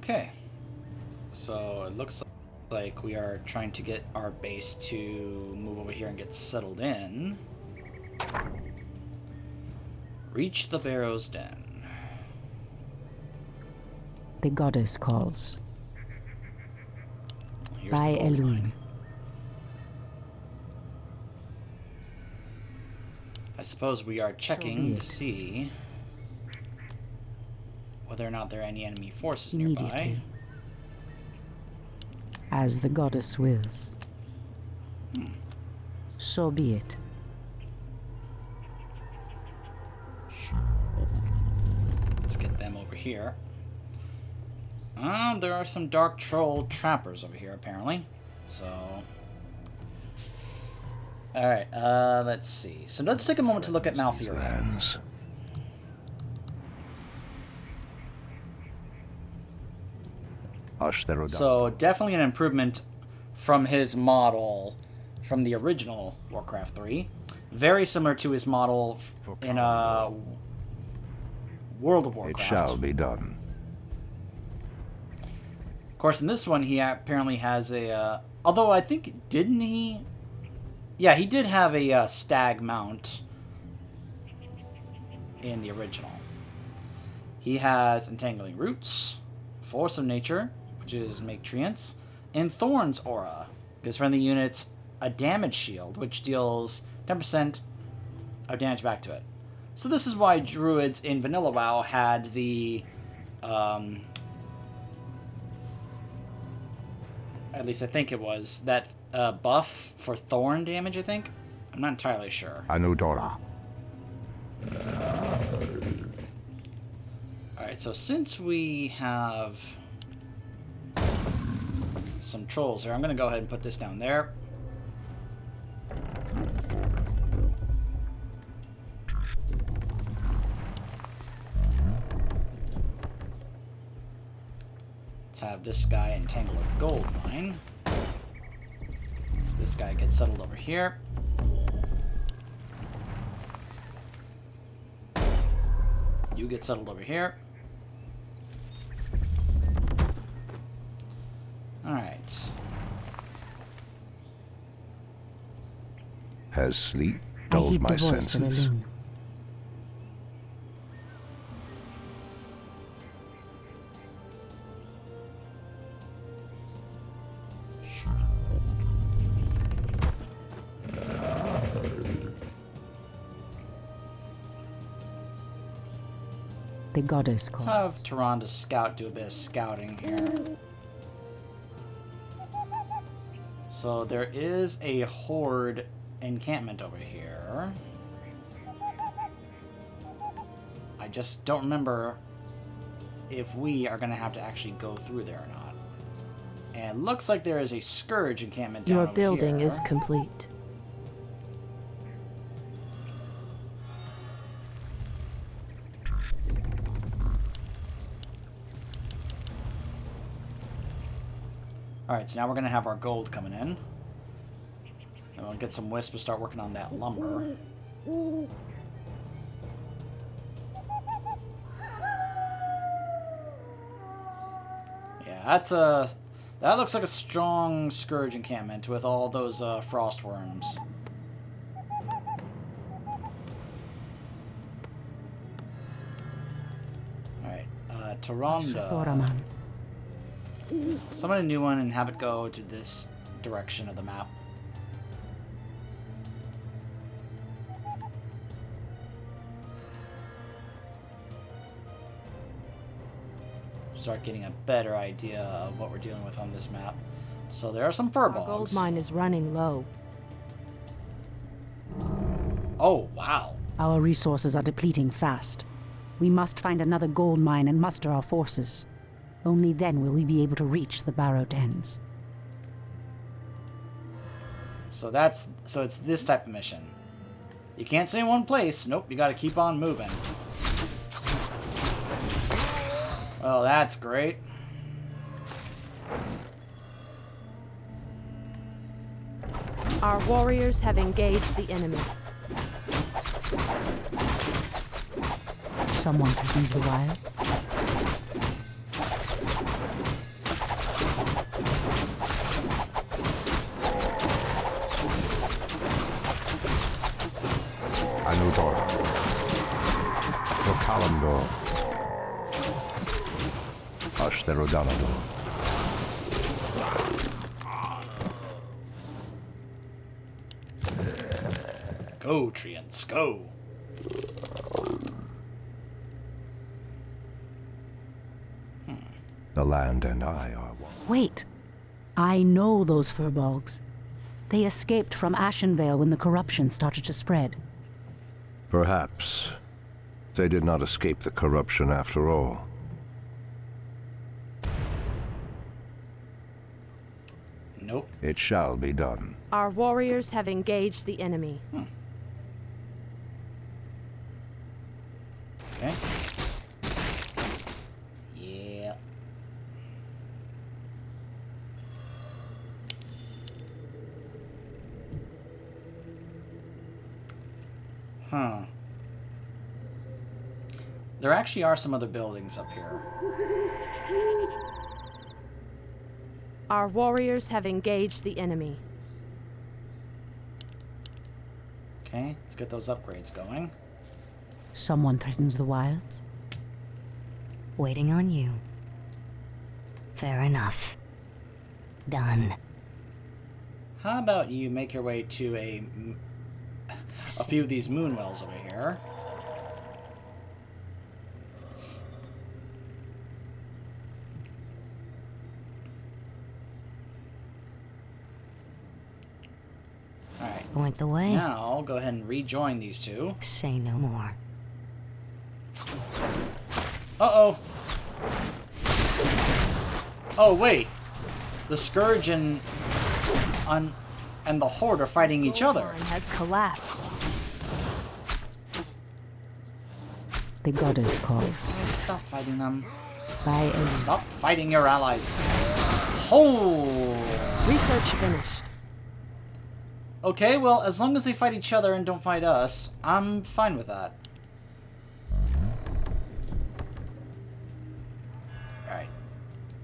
Okay. So it looks like we are trying to get our base to move over here and get settled in. Reach the Barrow's Den. The goddess calls. Here's By the gold Elune. mine. I suppose we are checking to see whether or not there are any enemy forces nearby. Immediately. As the goddess wills. So be it. Let's get them over here. There are some dark troll trappers over here, apparently. So... Alright, let's see. So let's take a moment to look at Malfurion. So definitely an improvement from his model from the original Warcraft 3. Very similar to his model in World of Warcraft. It shall be done. Of course, in this one, he apparently has a... although I think, didn't he? Yeah, he did have a stag mount in the original. He has Entangling Roots, Force of Nature, which is Make Treants, and Thorn's Aura. Gives friendly units a damage shield, which deals 10% of damage back to it. So this is why druids in Vanilla WoW had the... at least I think it was, that buff for thorn damage, I think? I'm not entirely sure. Anudora. Alright, so since we have some trolls here, I'm going to go ahead and put this down there. Let's have this guy entangle a gold mine. This guy gets settled over here. You get settled over here. Alright. Has sleep I dulled heed my the voice of senses? Elune. The goddess calls. Let's have Tyrande Scout do a bit of scouting here. So there is a horde encampment over here. I just don't remember if we are going to have to actually go through there or not. And it looks like there is a Scourge encampment down Your over building here. is complete. Alright, so now we're going to have our gold coming in. Then we'll get some wisp to start working on that lumber. Yeah, that looks like a strong Scourge encampment with all those frost worms. Alright, Tyrande. Thoraman. Summon a new one and have it go to this direction of the map. Start getting a better idea of what we're dealing with on this map. So there are some Our furbolgs. gold mine is running low. Oh, wow. Our resources are depleting fast. We must find another gold mine and muster our forces. Only then will we be able to reach the Barrow Dens. So it's this type of mission. You can't stay in one place. Nope, you gotta keep on moving. Well, that's great. Our warriors have engaged the enemy. Someone threatens the wilds. Kalimdor. Ashtherodanador. Go, Treants, go. The land and I are one. Wait. I know those furbolgs. They escaped from Ashenvale when the corruption started to spread. Perhaps they did not escape the corruption after all. Nope. It shall be done. Our warriors have engaged the enemy. Okay. Yeah. Huh. There actually are some other buildings up here. Our warriors have engaged the enemy. Okay, let's get those upgrades going. Someone threatens the wilds. Waiting on you. Fair enough. Done. How about you make your way to a few of these moon wells over here? Alright. Point the way. Now, I'll go ahead and rejoin these two. Say no more. Uh-oh. Oh, wait. The Scourge and the Horde are fighting each other. Line has collapsed. The goddess calls. Stop fighting them. By a Stop fighting your allies. Oh. Research finished. Okay, well, as long as they fight each other and don't fight us, I'm fine with that. Alright.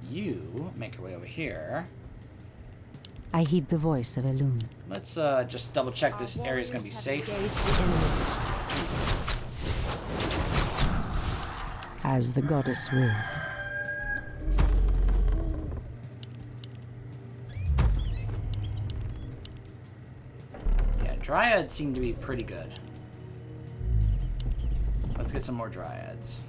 You make your way over here. I heed the voice of Elune. Let's just double check this area is going to be safe. Engaged the enemy. As the goddess wills. Yeah, Dryads seem to be pretty good. Let's get some more Dryads.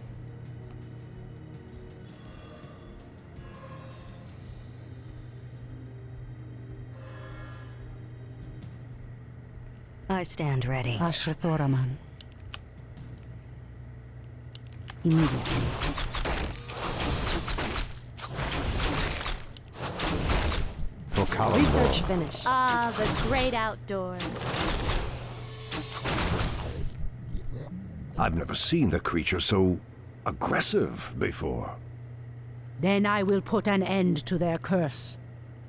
I stand ready. Ashrathoraman. Immediately. For Kalimdor. Research finished. Ah, the great outdoors. I've never seen the creature so aggressive before. Then I will put an end to their curse.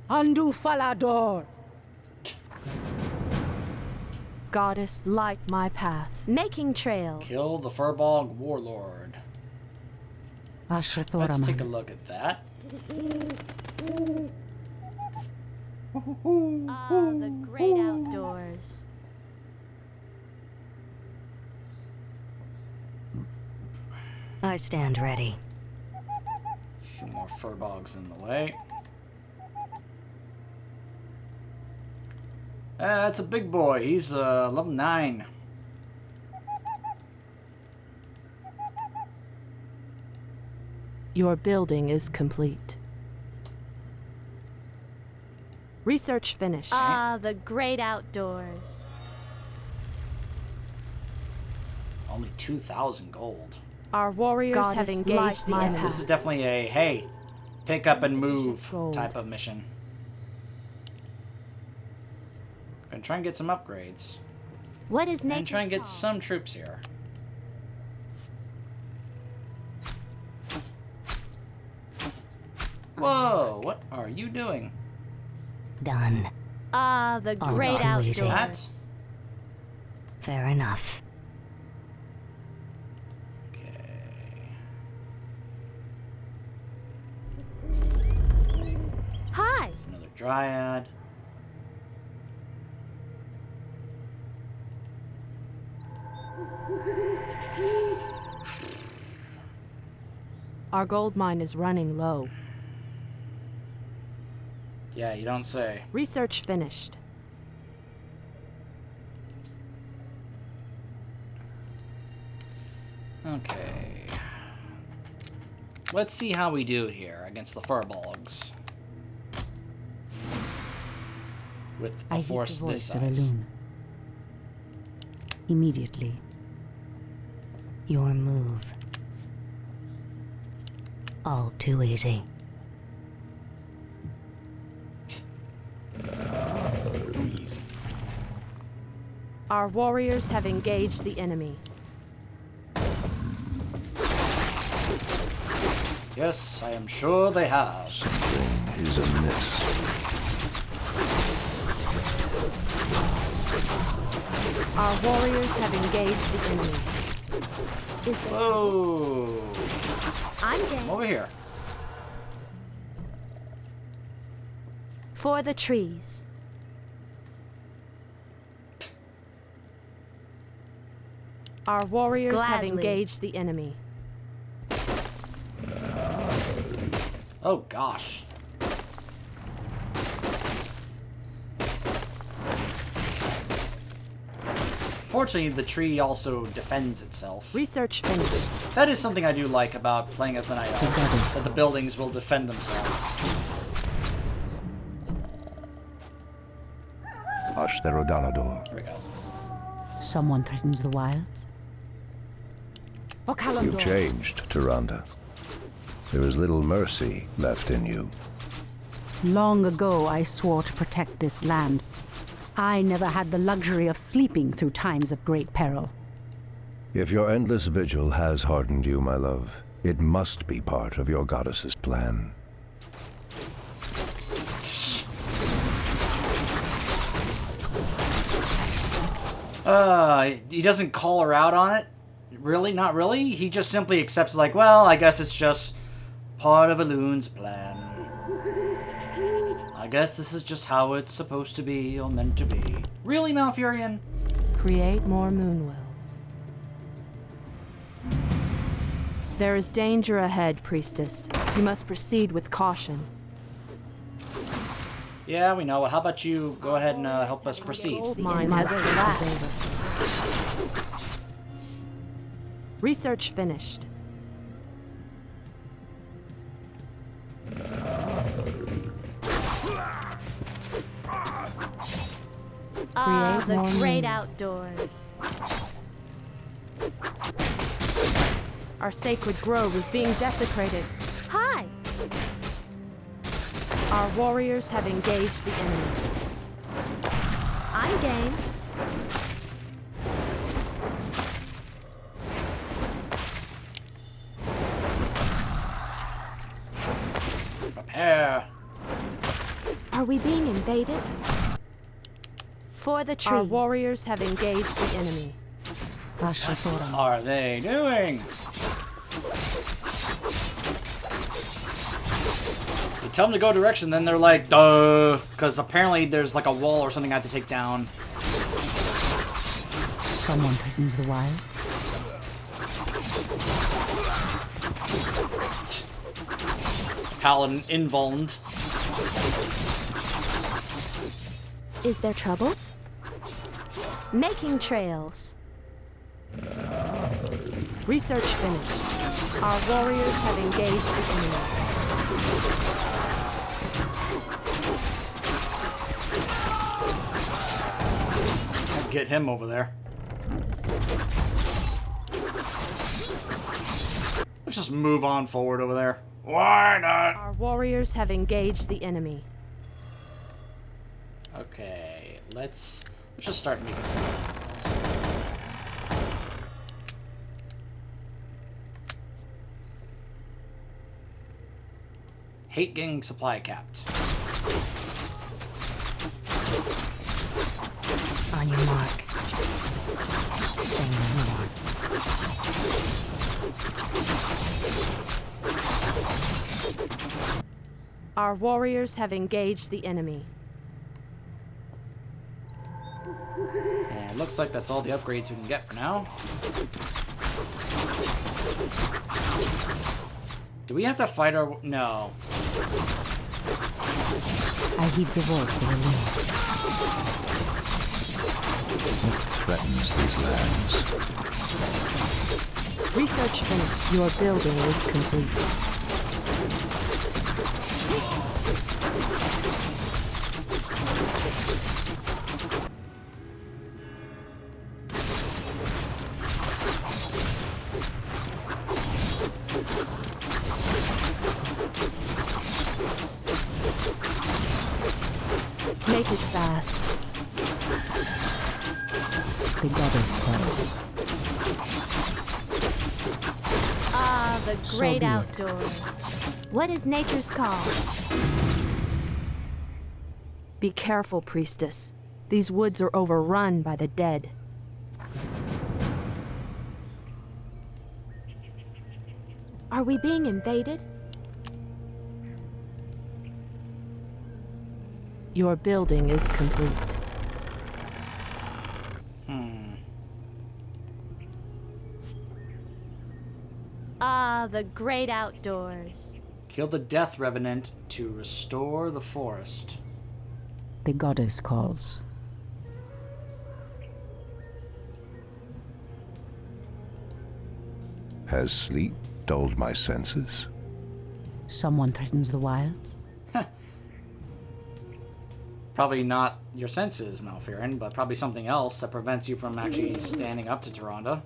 Undo Falador! Goddess, light my path. Making trails. Kill the Furbolg Warlord. Let's take a Ashrathoraman. look at that. Ah, the great outdoors. I stand ready. A few more Furbolgs in the way. That's a big boy. He's level 9. Your building is complete. Research finished. Ah, the great outdoors. Only 2,000 gold. Our warriors Goddess, have engaged light the my enemy. This is definitely a, hey, pick up and move Insufficient gold. type of mission. Gonna try and get some upgrades. What is And nature's try and get call? some troops here. Whoa, what are you doing? Done. Ah, the Oh, great too easy. outdoors. Fair enough. Okay. Hi. There's another Dryad. Our gold mine is running low. Yeah, you don't say. Research finished. Okay. Let's see how we do here against the Furbolgs. With I a hear the force this voice of a size. loon. Immediately. Your move. All too easy. Please. Our warriors have engaged the enemy. Yes, I am sure they have. Something is amiss. Our warriors have engaged the enemy. Is there Whoa! I'm Come game. over here. For the trees. Our warriors have Gladly. engaged the enemy. Oh gosh. Fortunately, the tree also defends itself. Research finished. That is something I do like about playing as the Night Elf, that the buildings will defend themselves. Ashtherodanador. Here we go. Someone threatens the wilds. You've changed, Tyrande. There is little mercy left in you. Long ago, I swore to protect this land. I never had the luxury of sleeping through times of great peril. If your endless vigil has hardened you, my love, it must be part of your goddess's plan. He doesn't call her out on it? Really? Not really? He just simply accepts, like, well, I guess it's just part of Elun's plan. I guess this is just how it's supposed to be, or meant to be. Really, Malfurion? Create more moonwells. There is danger ahead, priestess. You must proceed with caution. Yeah, we know. How about you go ahead and help us proceed? Gold mine has collapsed. Research finished. Ah, Create the more great moonwells. outdoors. Our sacred grove is being desecrated. Hi. Our warriors have engaged the enemy. I'm game. Prepare. Are we being invaded? For the trees. Our warriors have engaged the enemy. Ashtherodanador. Are they doing? You tell them to go a direction, then they're like, duh. Because apparently there's like a wall or something I have to take down. Someone threatens the wild. Paladin invulned. Is there trouble? Making trails. Research finished. Our warriors have engaged the enemy. Get him over there. Let's just move on forward over there. Why not? Our warriors have engaged the enemy. Okay, let's just start making some animals. Hate getting supply capped. On your mark. Say no more. Our warriors have engaged the enemy. And it looks like that's all the upgrades we can get for now. Do we have to fight our... No. I heed the voice of Elune. What threatens these lands? Research finished. Your building is complete. Make it fast. The goddess calls. Ah, the So great be it. outdoors. What is nature's call? Be careful, priestess. These woods are overrun by the dead. Are we being invaded? Your building is complete. Ah, the great outdoors. Kill the Death Revenant to restore the forest. The goddess calls. Has sleep dulled my senses? Someone threatens the wilds? Probably not your senses, Malfurion, but probably something else that prevents you from actually standing up to Tyrande.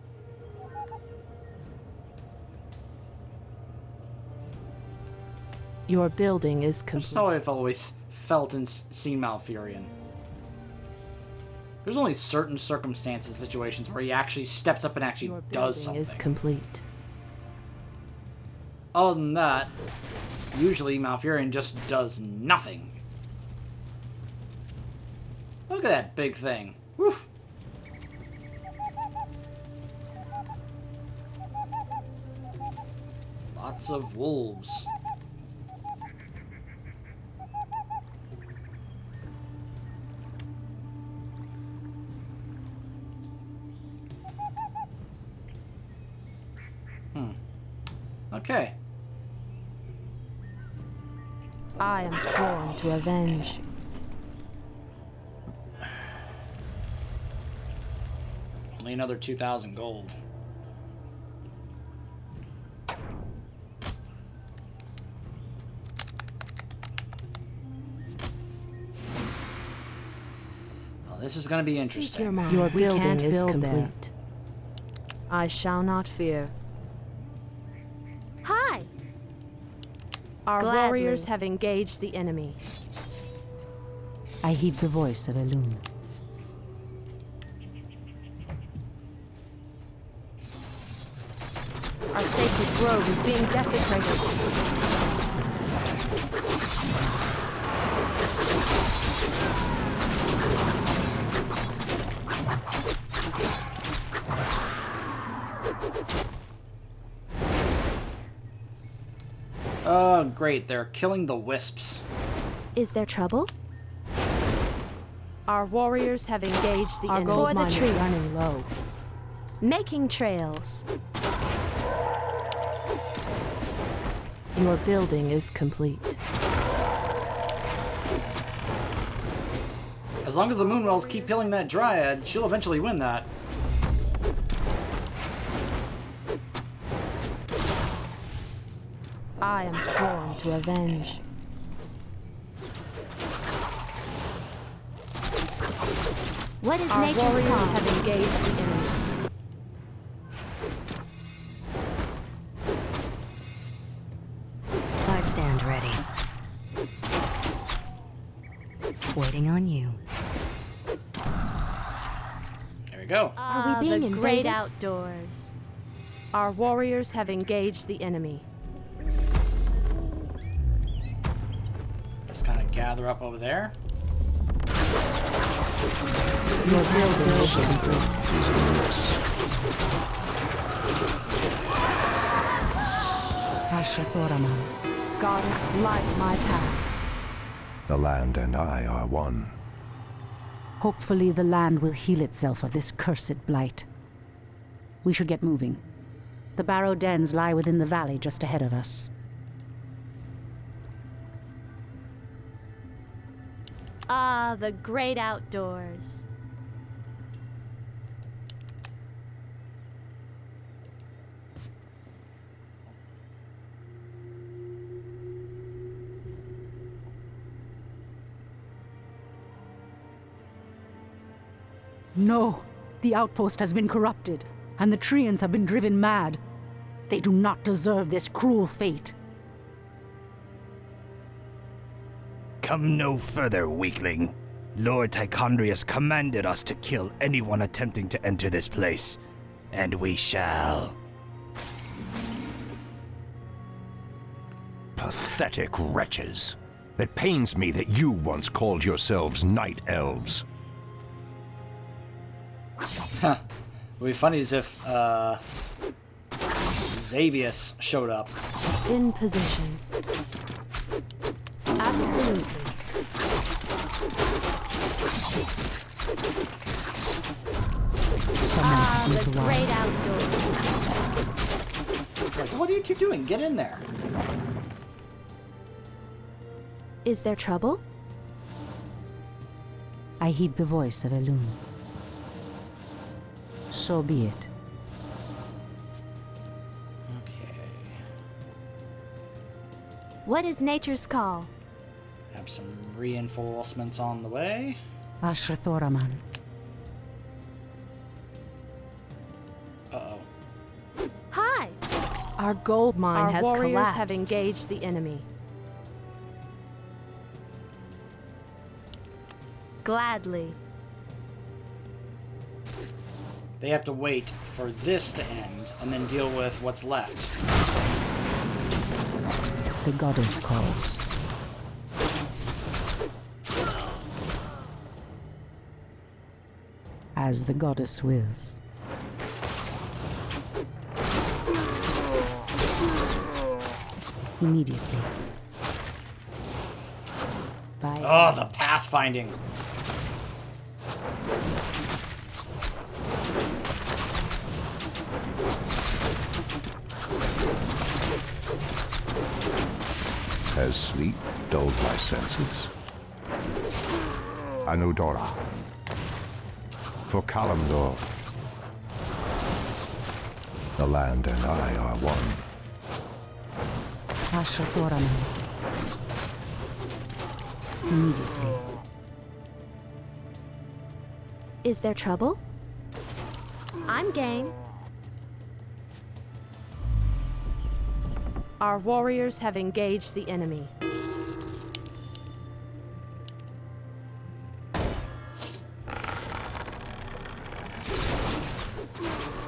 Your building is That's complete. how I've always felt and seen Malfurion. There's only certain circumstances, situations where he actually steps up and actually Your does building is something. complete. Other than that, usually Malfurion just does nothing. Look at that big thing. Whew. Lots of wolves. Okay. I am sworn to avenge. Only another 2,000 gold. Well, this is going to be Speak your interesting. mind. Your We building can't is build complete. there. I shall not fear. Hi! Our Gladly. warriors have engaged the enemy. I heed the voice of Elune. Our sacred grove is being desecrated. Oh, great. They're killing the wisps. Is there trouble? Our warriors have engaged the Our enemy. gold For mine the is trees. running Low. Making trails. Your building is complete. As long as the Moonwells keep killing that Dryad, she'll eventually win that. I am sworn to avenge. What is Our nature's warriors call? have engaged the enemy. I stand ready. Waiting on you. There we go. Are we being the invaded? great outdoors. Our warriors have engaged the enemy. Just kind of gather up over there. Your building is complete. Is in use. Asha Thoraman. Goddess, light my path. The land and I are one. Hopefully the land will heal itself of this cursed blight. We should get moving. The Barrow dens lie within the valley just ahead of us. Ah, the great outdoors. No! The outpost has been corrupted, and the Treants have been driven mad. They do not deserve this cruel fate. Come no further, weakling. Lord Tichondrius commanded us to kill anyone attempting to enter this place, and we shall. Pathetic wretches. It pains me that you once called yourselves night elves. It would be funny as if Xavius showed up. In position. Absolutely. Ah, Someone the needs a while. great outdoors. Like, what are you two doing? Get in there. Is there trouble? I heed the voice of Elune. So be it. Okay. What is nature's call? Have some reinforcements on the way. Ashrathoraman. Uh-oh. Hi! Our gold mine Our has warriors collapsed. have engaged the enemy. Gladly. They have to wait for this to end and then deal with what's left. The goddess calls. As the goddess wills. Immediately. By Oh, the pathfinding. Has sleep dulled my senses? Anudora. For Kalimdor. The land and I are one. Ashrathoraman. Immediately. Is there trouble? I'm game. Our warriors have engaged the enemy.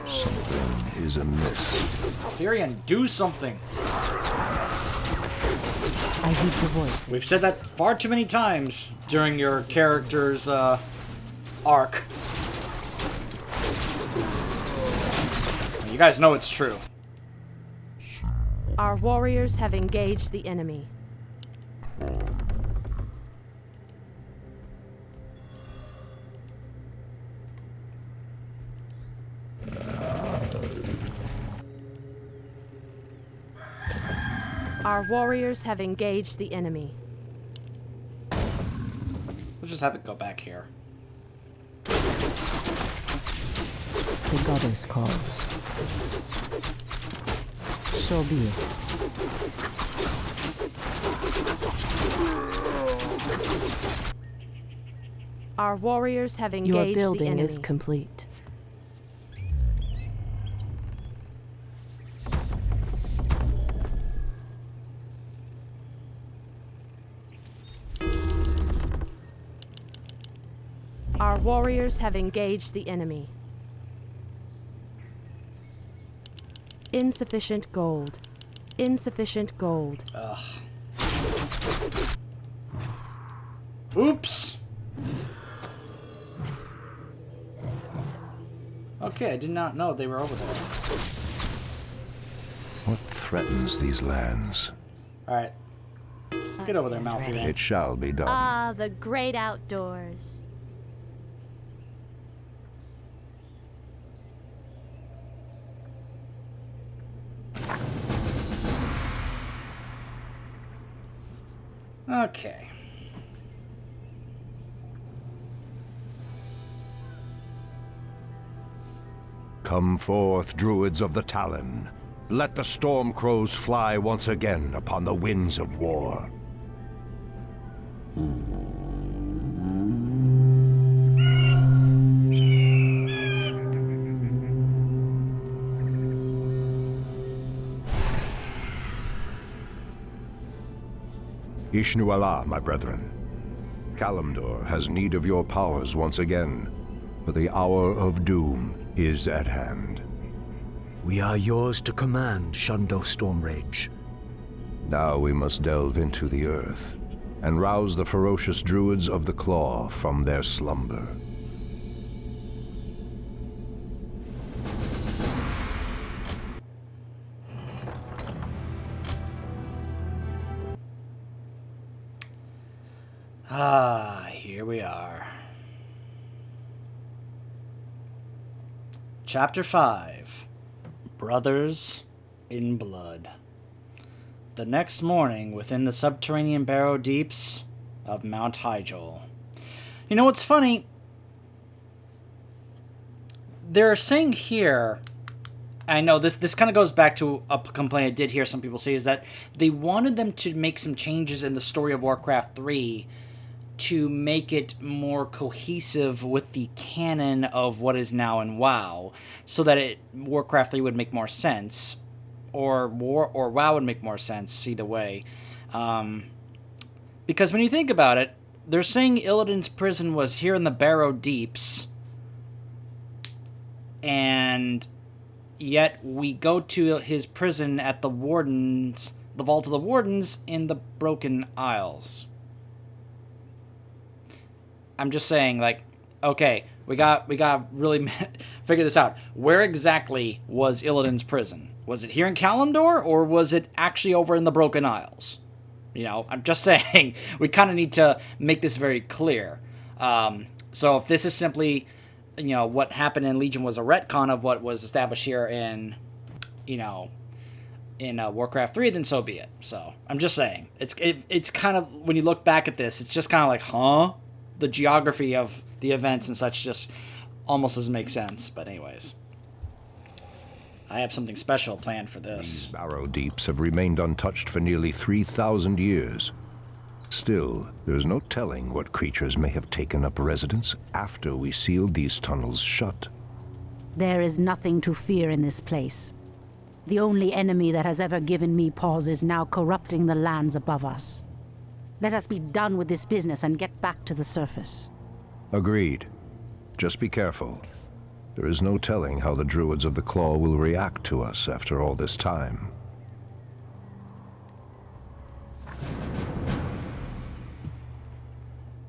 Something is amiss. Tyrion, do something. I heed the voice. We've said that far too many times during your character's arc. You guys know it's true. Our warriors have engaged the enemy. Our warriors have engaged the enemy. We'll just have it go back here. The goddess calls. So be it. Our warriors have Your engaged the building enemy. is complete. Our warriors have engaged the enemy. Insufficient gold. Insufficient gold. Ugh. Oops. Okay, I did not know they were over there. What threatens these lands? Alright. Get over there, Malfurion. It shall be done. Ah, the great outdoors. Okay. Come forth, druids of the Talon. Let the storm crows fly once again upon the winds of war. Ishnu Allah, my brethren. Kalimdor has need of your powers once again, for the hour of doom is at hand. We are yours to command, Shundo Stormrage. Now we must delve into the earth and rouse the ferocious druids of the Claw from their slumber. Here we are. Chapter 5. Brothers in Blood. The next morning, within the subterranean barrow deeps of Mount Hyjal. You know what's funny? They're saying here, I know this kind of goes back to a complaint I did hear some people say, is that they wanted them to make some changes in the story of Warcraft 3 to make it more cohesive with the canon of what is now in WoW, so that Warcraft 3 would make more sense, or WoW would make more sense, either way. Because when you think about it, they're saying Illidan's prison was here in the Barrow Deeps, and yet we go to his prison at the Vault of the Wardens in the Broken Isles. I'm just saying, like, okay, we got really figure this out. Where exactly was Illidan's prison? Was it here in Kalimdor, or was it actually over in the Broken Isles? You know, I'm just saying, we kind of need to make this very clear. So if this is simply, you know, what happened in Legion was a retcon of what was established here in, you know, in Warcraft 3, then so be it. So I'm just saying, it's kind of, when you look back at this, it's just kind of like, huh? The geography of the events and such just almost doesn't make sense. But anyways, I have something special planned for this. These Barrow Deeps have remained untouched for nearly 3,000 years. Still, there's no telling what creatures may have taken up residence after we sealed these tunnels shut. There is nothing to fear in this place. The only enemy that has ever given me pause is now corrupting the lands above us. Let us be done with this business and get back to the surface. Agreed. Just be careful. There is no telling how the druids of the Claw will react to us after all this time.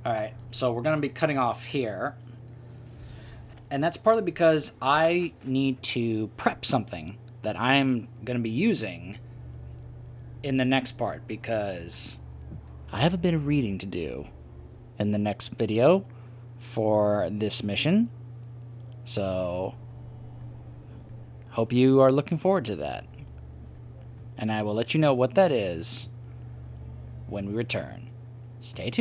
Alright, so we're going to be cutting off here. And that's partly because I need to prep something that I'm going to be using in the next part, because I have a bit of reading to do in the next video for this mission. So, hope you are looking forward to that. And I will let you know what that is when we return. Stay tuned.